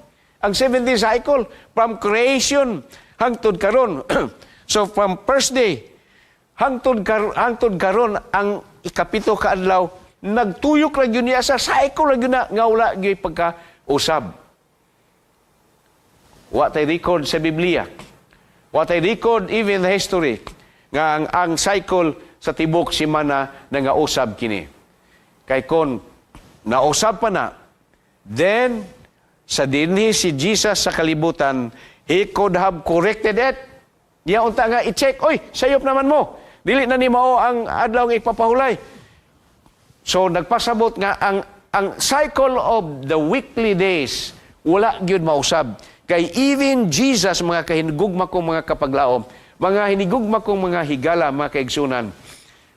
Ang 70 cycle, from creation, hangtod karon. So, from first day, hangtod karon, ang ikapito ka adlaw, nagtuyok ra gyud niya sa cycle ra gyud na nga wala gyud pagka-usab. What I record sa Biblia, what I record even the history, nga ang cycle sa tibok simana na nga usab kini. Kay kon nausab pa na, then sa dinhi si Jesus sa kalibutan, he could have corrected it. Diya unta nga i-check, oy, sayop naman mo. Dili na ni mao ang adlaw nga ipapahulay. So nagpasabot nga ang cycle of the weekly days wala gyud mausab. Kay even Jesus, mga kahinigugma kong mga kapaglaom, mga hinigugma kong mga higala, mga kaigsunan,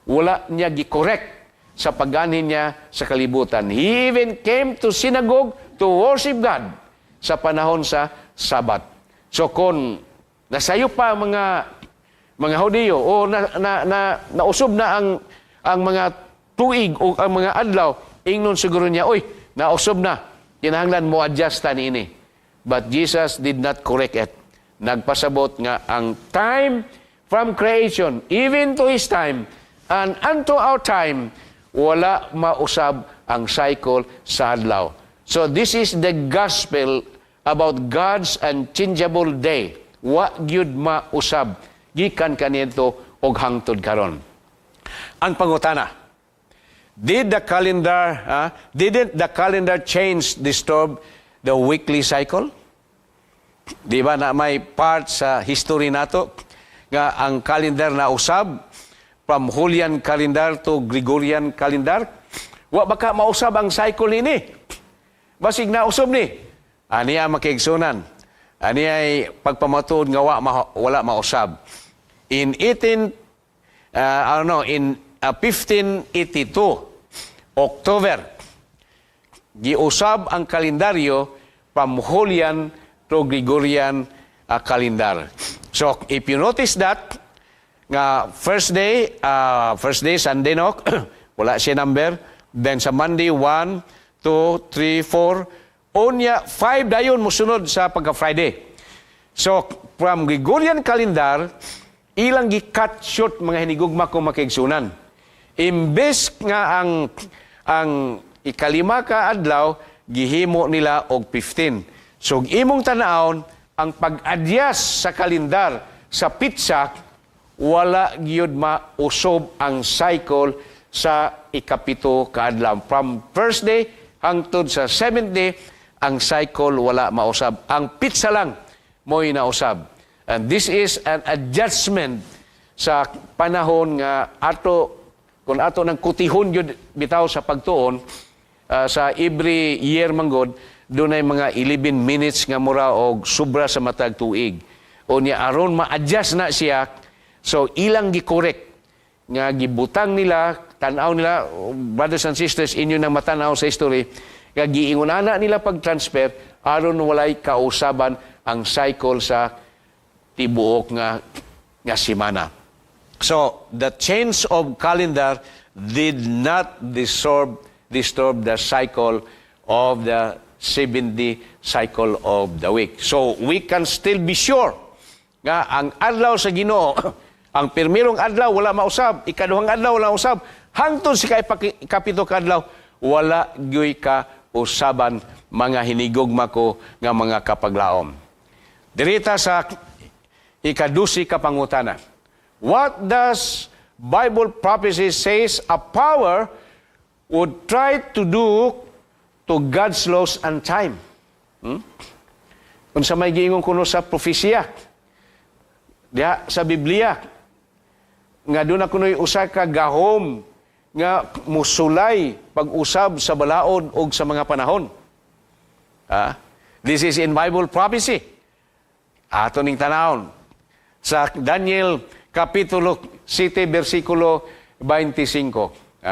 wala niya gi-correct sa pagganin niya sa kalibutan. He even came to synagogue to worship God sa panahon sa Sabat. So kung nasayo pa mga Hudiyo o nausob na ang mga tuig o ang mga adlaw, ingnon siguro niya, oy, nausob na, kinahanglan mo adjust ta niini. But Jesus did not correct it. Nagpasabot nga ang time from creation, even to His time, and unto our time, wala mausab ang cycle sa adlaw. So this is the gospel about God's unchangeable day. Wa gyud mausab gikan kanito og hangtod karon. Ang pangutana, didn't the calendar change disturb the weekly cycle? Di ba na may part sa history nato nga ang calendar na usab from Julian calendar to Gregorian calendar? Wa baka mausab ang cycle ini. Basig na usab ni. Ani ang makiigsunan. Ani ay pagpamatuod nga wala mausab. In 1582, October, giusab ang kalendaryo from Julian to Gregorian calendar. So, if you notice that, nga first day, Sunday, no? Wala siya number. Then sa Monday, 1, 2, 3, 4. Unya, 5 dayon musunod sa pagka-Friday. So, from Gregorian calendar, ilang gi-cut short mga hinigugma kong makiigsunan. Imbes nga ang ikalima ka adlaw, gihimo nila og 15. So, imong tanaon, ang pag-adyas sa kalendar sa pitsa, wala gyud mausob ang cycle sa ikapito ka adlaw. From first day hangtod sa seventh day, ang cycle wala mausab. Ang pitsa lang mo'y nausab. And this is an adjustment sa panahon nga kung ato nang kutihon yun bitaw sa pagtuon, sa every year manggod, doon ay mga 11 minutes nga mura o sobra sa matag tuig. O niya aron ma-adjust na siya, so ilang gi-correct nga gibutang nila, tanaw nila, brothers and sisters, inyo nang matanaw sa history, nga giingunana nila pag-transfer, aron walay kausaban ang cycle sa tibuok nga simana. So, the change of calendar did not disturb the cycle of the 70 cycle of the week. So, we can still be sure nga ang adlaw sa Ginoo, ang pirmirong adlaw wala mausab, ikaduhang adlaw wala mausab, hangtod sa ikapito ka adlaw wala gyoy ka usaban mga hinigugma ko nga mga kapaglaom. Dirita sa ikadusi ka pangutana. What does Bible prophecy says a power would try to do to God's laws and time? Kung sa may giingon kuno sa propesya, diha sa Biblia, nga doon ako no'y usa ka gahom nga musulay pag-usab sa balaod o sa mga panahon. This is in Bible prophecy. Ato ning tanawon sa Daniel Kapitulo 7, versikulo 25.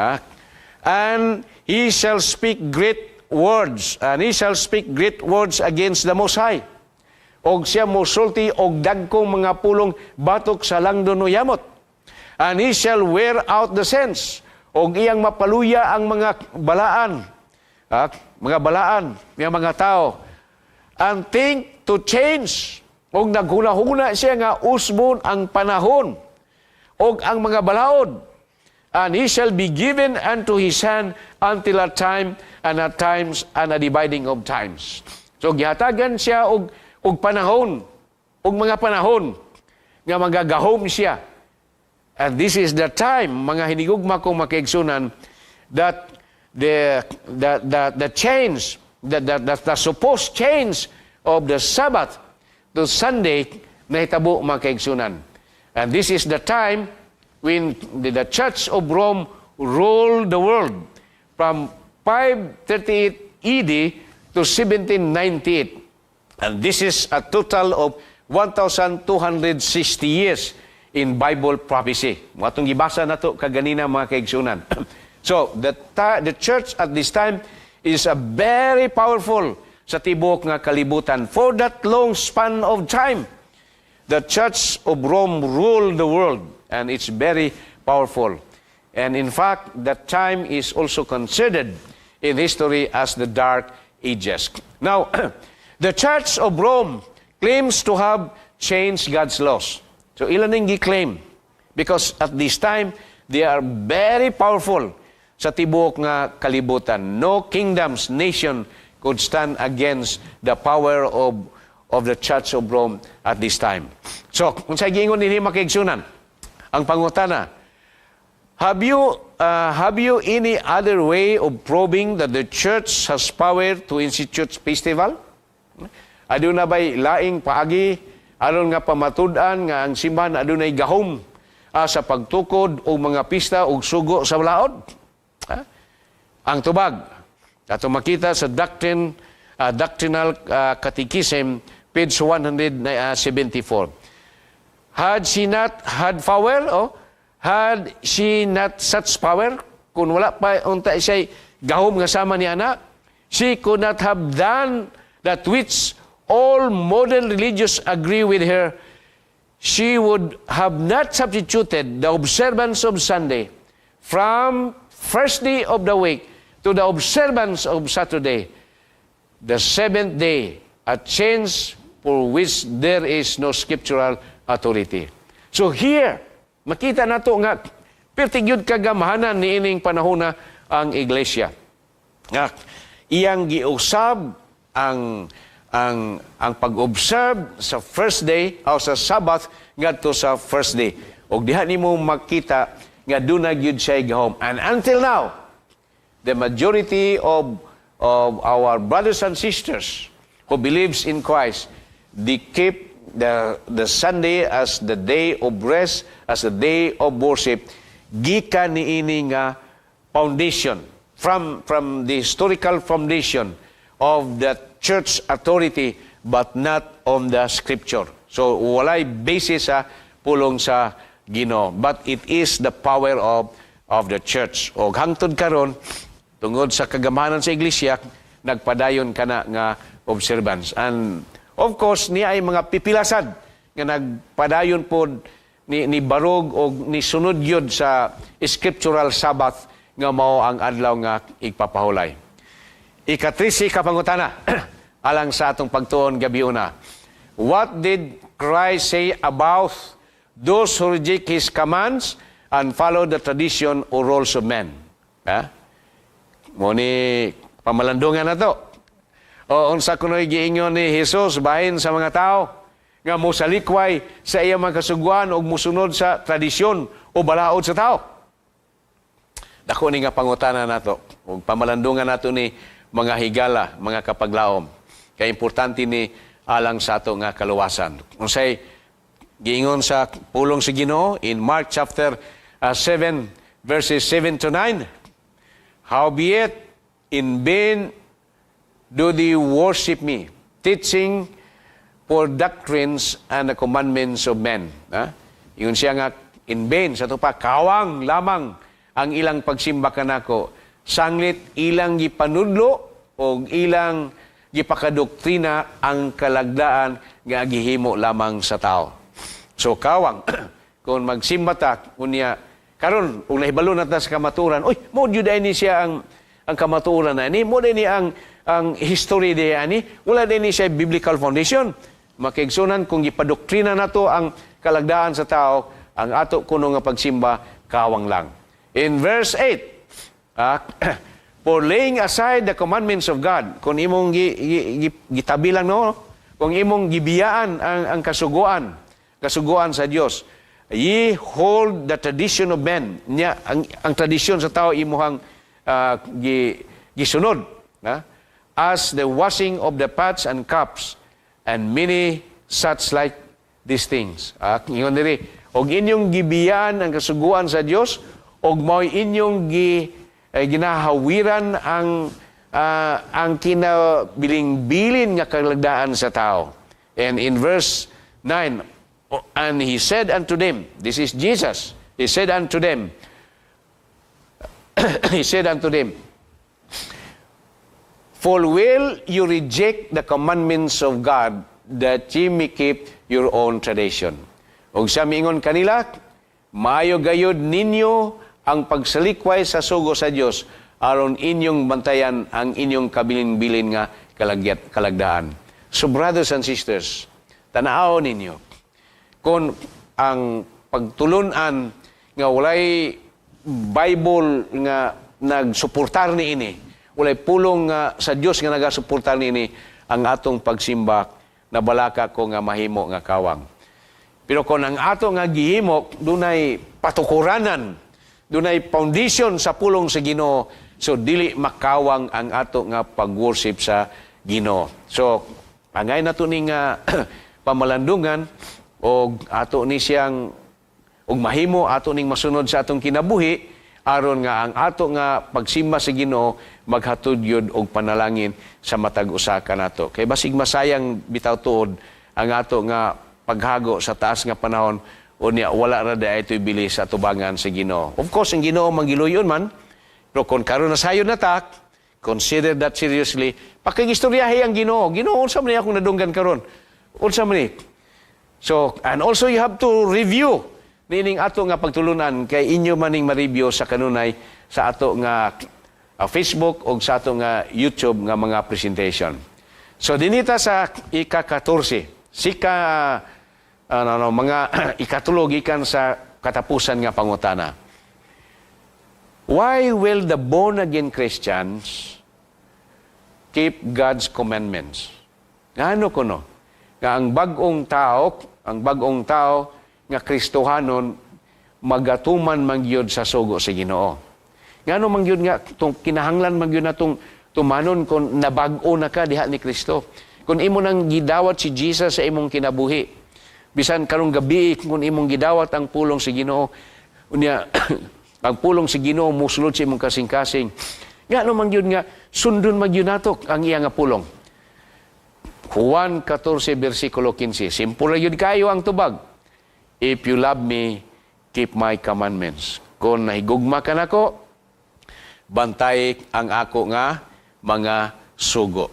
And he shall speak great words, and he shall speak great words against the Most High. Og siya mosulti og dagkong mga pulong batok sa langdon o yamot. And he shall wear out the sense, og iyang mapaluya ang mga balaan, mga balaan, mga tao. And think to change, og naghuna-huna siya nga usbon ang panahon, og ang mga balaod. And he shall be given unto his hand until a time and a times and a dividing of times. So gihatagan siya og panahon, og mga panahon nga magagahom siya. And this is the time, mga hinigugma kong makaigsunan, that the change, the supposed change of the Sabbath to Sunday na hitabo makaigsunan. And this is the time when the Church of Rome ruled the world from 538 AD to 1798. And this is a total of 1,260 years in Bible prophecy. Matong gibasa na to kaganina mga kaigsunan. So, the church at this time is a very powerful sa tibok nga kalibutan. For that long span of time, the Church of Rome ruled the world, and it's very powerful. And in fact, that time is also considered in history as the Dark Ages. Now, the Church of Rome claims to have changed God's laws. So, ilan yung gi-claim? Because at this time, they are very powerful sa tibok nga kalibutan. No kingdoms, nation could stand against the power of the Church of Rome at this time. So, kung sa giingon nini makaigsunan, ang pangutana, have you any other way of proving that the church has power to institute festival? Aduna ba'y laing paagi, aron nga pamatud-an nga ang simbahan adunay gahom sa pagtukod o mga pista o sugo sa balaod? Ang tubag, ato makita sa Doctrinal Catechism, page 174. Had she not had power, had she not such power, kung wala pa unta siya gahom nga sama ni ana, she could not have done that which all modern religious agree with her. She would have not substituted the observance of Sunday from first day of the week to the observance of Saturday, the seventh day, a change for which there is no scriptural authority. So here, makita nato nga pertigyud kagamahanan ni ining panahon na ang iglesia. Nga iyang giusab ang pag-observe sa first day o sa Sabbath ngadto sa first day. Og diha nimo makita nga dunay gyud siya gahom. And until now, the majority of our brothers and sisters who believes in Christ, they keep the Sunday as the day of rest, as the day of worship, gikan niini nga foundation from the historical foundation of the church authority, but not on the scripture. So walay basis sa pulong sa Ginoo, but it is the power of the church. O hangtod karon tungod sa kagamahanan sa iglesia, nagpadayon kana nga observance. And of course, niya ay mga pipilasad nga nagpadayon po ni barog o ni sunod yun sa scriptural Sabbath nga mao ang adlaw nga igpapahulay. Ika-13 kapangutana alang sa atong pagtuon gabi una. What did Christ say about those who reject His commands and follow the tradition or rules of men? Muni pamalandungan na to. O unsa kunoy giingon ni Jesus bahin sa mga tao nga musalikway sa iyang mga kasugwan o musunod sa tradisyon o balaod sa tao. Dako ni nga pangutana nato ug pamalandungan nato ni mga higala, mga kapaglaom. Kaya importante ni alang sa ato nga kaluwasan. Unsay giingon sa pulong sa Ginoo in Mark chapter 7 verses 7 to 9. Howbeit in vain do they worship me, teaching for doctrines and the commandments of men. Yun siya nga, in vain, sa ito pa, kawang lamang ang ilang pagsimba kanako. Sanglit ilang gipanudlo o ilang gipakadoktrina ang kalagdaan nga gihimo lamang sa tao. So kawang, kung magsimba ta, kunya, karon kung nahibalo na ta sa kamaturan, oy, mo jud ni siya ang kamaturan na ni, mo ni ang history diya ni, wala din ni siya biblical foundation. Makigsunan kung gipadoktrina nato ang kalagdaan sa tao, ang ato kuno nga pagsimba kawang lang. In verse 8, for laying aside the commandments of God, kung imong gitabi lang, no? Kung imong gibiyaan ang kasuguan sa Dios, ye hold the tradition of men. Ang tradisyon sa tao imuhang gisunod, as the washing of the pots and cups, and many such like these things. Ingon diri, og inyong gibiyaan ang kasuguan sa Dios, og mao'y inyong ginahawiran ang kinabiling-bilin nga kalagdaan sa tao. And in verse 9, and he said unto them, this is Jesus, he said unto them, for will you reject the commandments of God that ye may keep your own tradition. Og siya miingon kanila, maayo gayud ninyo ang pagsalikway sa sugo sa Dios aron inyong bantayan ang inyong kabilin-bilin nga kalagdaan. So brothers and sisters, tanaw ninyo, kung ang pagtulunan nga walay Bible nga nagsuportar ni ini, walay pulong nga sa Dios nga nagasuportar ni ini, ang atong pagsimba na balaka ko nga mahimo nga kawang. Pero kung ang ato nga gihimo, dunay patukuranan, dunay foundation sa pulong sa Ginoo, so dili makawang ang ato nga pag-worship sa Ginoo. So, angay na to ning pamalandungan, o ato ni siyang, og mahimo ato ning masunod sa atong kinabuhi, aron nga ang ato nga pagsimba sa Ginoo maghatod yun og panalangin sa matag usa ka nato. Kay basig masayang bitaw tuod ang ato nga paghago sa taas nga panahon, unya wala ra day ito'y bilis sa tubangan sa Ginoo. Of course, ang Ginoo mangiluyon man, pero kung karon na sayon na ta, consider that seriously. Pakigistoryahe ang Ginoo. Ginoo, unsa man ni akong nadunggan karon? Unsa man ni? So, and also you have to review nining ato nga pagtulunan kay inyo maning ma-review sa kanunay sa ato nga Facebook o sa ato nga YouTube nga mga presentation. So, dinita sa ika-14, mga ikatulog ikan sa katapusan nga pangutana. Why will the born-again Christians keep God's commandments? Ngano kuno? Nga ang bagong tao nga Kristohanon magatuman mangyod sa sugo sa Ginoo. Ngano mangyod nga kinahanglan mangyod natong tumanon kung nabag-o na ka diha ni Kristo. Kung imo nang gidawat si Jesus sa imong kinabuhi, bisan karong gabi kung imong gidawat ang pulong sa Ginoo, unya ang pulong sa Ginoo musulod sa imong kasing-kasing. Ngano mangyod nga sundon mangyod nato ang iya nga pulong. Juan 14 versikulo 15. Simple yun kayo ang tubag. If you love me, keep my commandments. Kung nahigugma ka nako, bantay ang ako nga mga sugo.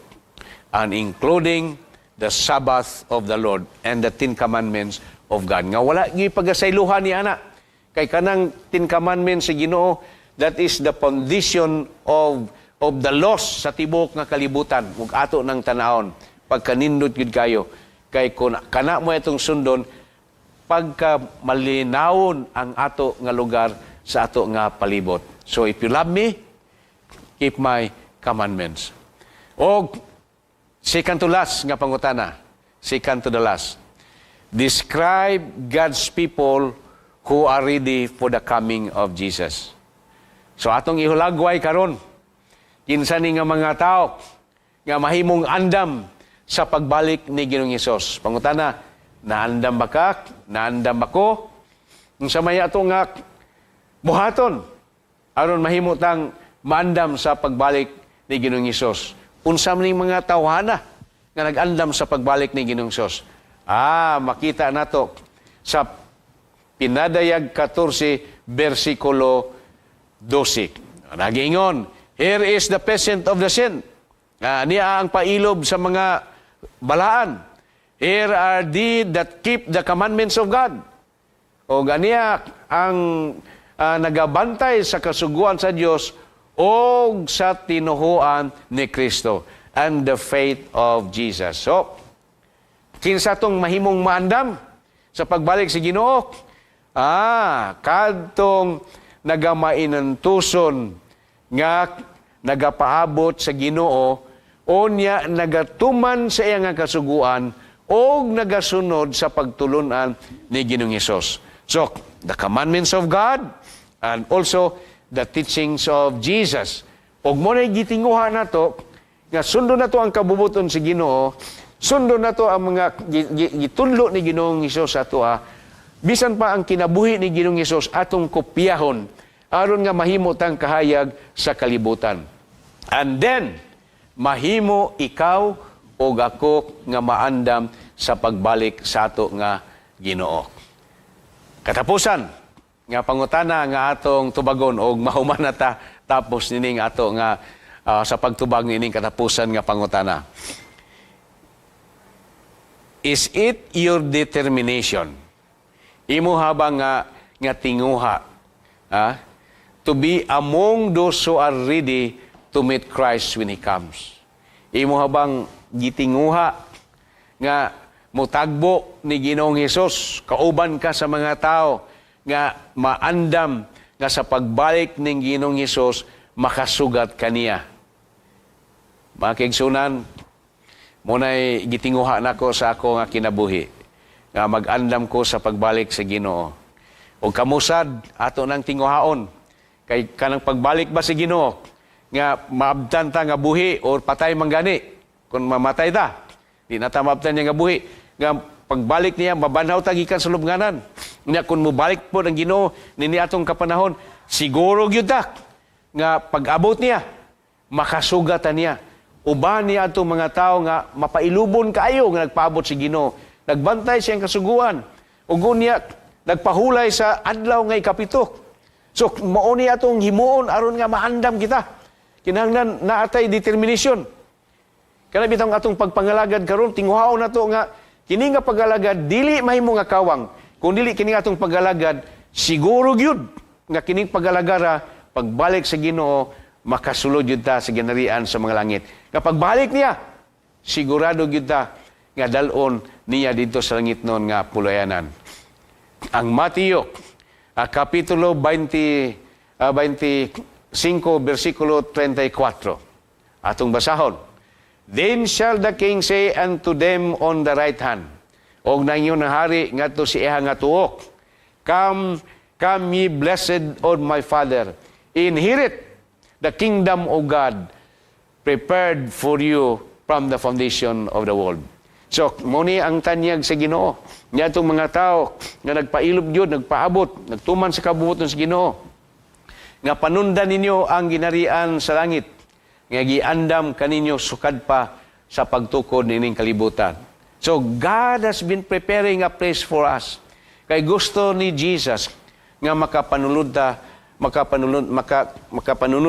And including the Sabbath of the Lord and the Ten Commandments of God. Nga wala yung pagasayluhan ni anak. Kay kanang Ten Commandments sa Ginoo, that is the foundation of the laws sa tibok nga kalibutan. Ug ato ng tanahon. Pagkanindot yun kayo. Kay kung kana mo itong sundon, pagka malinawon ang ato nga lugar sa ato nga palibot. So if you love me, keep my commandments. O second to last nga pangutana. Second to the last. Describe God's people who are ready for the coming of Jesus. So atong ihulagway karon. Kinsa ni nga mga tao nga mahimong andam sa pagbalik ni Ginoong Hesus. Pangutana, naandam ba ka? Naandam ako? Unsa may ato nga buhaton aron mahimo tang maandam sa pagbalik ni Ginoong Hesus. Unsa man mga tawhana nga nag-andam sa pagbalik ni Ginoong Hesus? Makita nato sa Pinadayag 14, versikulo 12. Nagingon, here is the present of the saint. Niya ang pailob sa mga balaan. Here are they that keep the commandments of God. O ganiya ang nagabantay sa kasuguan sa Dios o sa tinuhuan ni Kristo and the faith of Jesus. So, kinsa tong mahimong maandam sa pagbalik sa Ginoo? Kadtong nagamainantuson nga nagapaabot sa Ginoo o niya nagatuman sa iyang kasuguan o nagasunod sa pagtulunan ni Ginoong Hesus. So, the commandments of God and also the teachings of Jesus. Og mo na gitinguha na to, nga sundo na to ang kabubuton si Ginoo, sundo na to ang mga gitunlo ni Ginoong Hesus ato bisan pa ang kinabuhi ni Ginoong Hesus atong kopyahon aron nga mahimo tang kahayag sa kalibutan. And then mahimo ikaw o ako nga maandam sa pagbalik sa ato nga Ginoo. Katapusan nga pangutana nga atong tubagon og mahuman na ta tapos nining ato nga sa pagtubag nining katapusan nga pangutana. Is it your determination? Imo habang nga tinguha to be among those who are ready to meet Christ when He comes. Imo habang gitinguha nga mutagbo ni Ginoong Hesus, kauban ka sa mga tao nga maandam nga sa pagbalik ning Ginoong Hesus makasugat kaniya. Mga kaigsunan, muna'y gitinguha nako sa ako nga kinabuhi nga mag-andam ko sa pagbalik sa Ginoo. O kamusad ato nang tinguhaon kay kanang pagbalik ba sa Ginoo nga maabtan ta nga buhi o patay manggani kung mamatay ta. Di na ta maabtan niya nga buhi nga pagbalik niya mabanhaw ta gikan sa lubnganan. Nya kung mobalik po ang Ginoo nini atong kapanahon, siguro gyud ta nga pag-abot niya makasugatan niya. Uban niya atong mga tao nga mapailubon kaayo nga nagpaabot si Ginoo. Nagbantay siyang kasuguan. Ug niya nagpahulay sa adlaw nga ikapito. So mao niya atong himuon aron nga maandam kita. Kinahanglan naatay determination. Kana bitang atong pagpangalagad karon tinguhaon nato nga kini nga pagalagad dili mahimo nga kawang. Kung dili kini atong pagalagad siguro gyud nga kining pagalagara pagbalik sa Ginoo makasulod gyud ta sa ginarian sa mga langit. Kapag balik niya sigurado gyud ta nga dalon niya dito sa langit noon nga pulayanan. Ang Mateo, Kapitulo 25, versikulo 34. Atong basahon. Then shall the king say unto them on the right hand, og na inyo na hari ngadto si iha nga tuok, Come ye blessed of my Father, inherit the kingdom of God, prepared for you from the foundation of the world. So, muni ang tanyag sa Ginoo. Niya itong mga tao nga nagpailob yun, nagpaabot, nagtuman sa kabubuton sa Ginoo. Nga panundan ninyo ang ginarian sa langit. Nga giandam kaninyo sukad pa sa pagtukod nining kalibutan. So, God has been preparing a place for us. Kay gusto ni Jesus nga makapanunod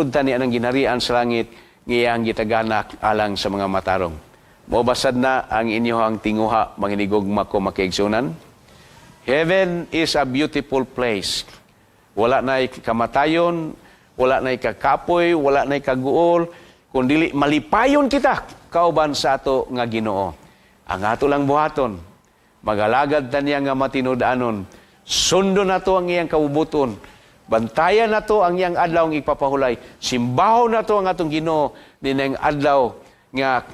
ta ni anang ginarian sa langit ngiyang gitaganak alang sa mga matarong. Mobasad na ang inyohang tinguha, manginigugma ko makiigsunan. Heaven is a beautiful place. Wala na'y kamatayon, wala na'y kakapoy, wala na'y kaguol, kundi malipayon kita, kauban sa ato nga Ginoo. Ang ato lang buhaton, magalagad ta niya nga matinud-anon, sundo na to ang iyang kabubuton, bantayan na to ang iyang adlaw ng ipapahulay, simbaho na to ang atong Ginoo, din ang adlaw nga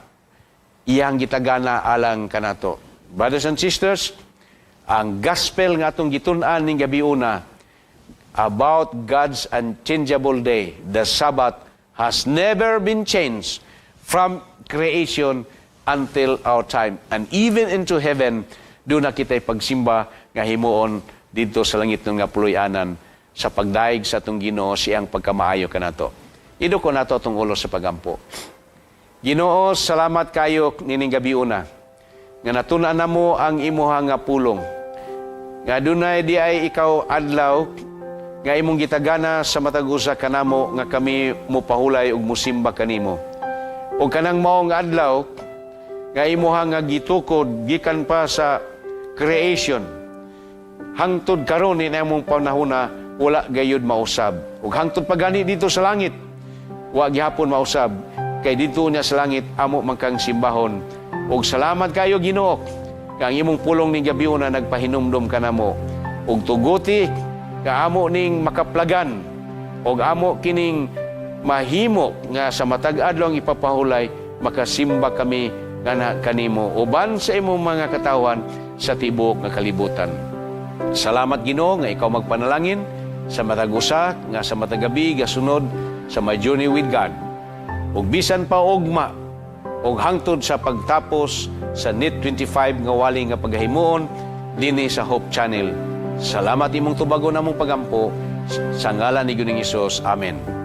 iyang gitagana alang kanato. Brothers and sisters, ang gospel nga atong gitun-an ning gabi una about God's unchangeable day, the Sabbath, has never been changed from creation until our time. And even into heaven, doon na kita'y pagsimba nga himuon dito sa langit ng nga puloy-anan sa pagdaig sa atong Ginoo siyang pagkamaayo kanato. Ido ko nato atong ulo sa pagampo. Ginoo, salamat kayo nining gabi una. Nga natuna na mo ang imuha nga pulong. Nga dunay di ay ikaw adlaw, nga imong gitagana sa matag usa kanamo nga kami mupahulay ug musimba kanimo. O kanang maong adlaw, nga imuha nga gitukod gikan pa sa creation. Hangtod karon ni among panahona wala gayud mausab. Ug hangtod pagani dito sa langit, wa gihapon mausab. Kay dito niya sa langit amo man kang simbahon. Ug salamat kayo Ginoo kang imong pulong ning gabi na nagpahinumdom kanamo. Ug tuguti ka amo ning makaplagan ug amo kining mahimo nga sa matag adlaw ang ipapahulay makasimba kami kana kanimo uban sa imong mga katawan sa tibuok nga kalibutan. Salamat Ginoo nga ikaw magpanalangin sa matag usa nga sa matag gabi gasunod sa My Journey with God. Ug bisan pa ugma ug hangtod sa pagtapos sa NIT 25 nga wali nga paghimuon dinhi sa Hope Channel. Salamat imong tubagon namong pagampo sa ngalan ni Ginoong Hesus. Amen.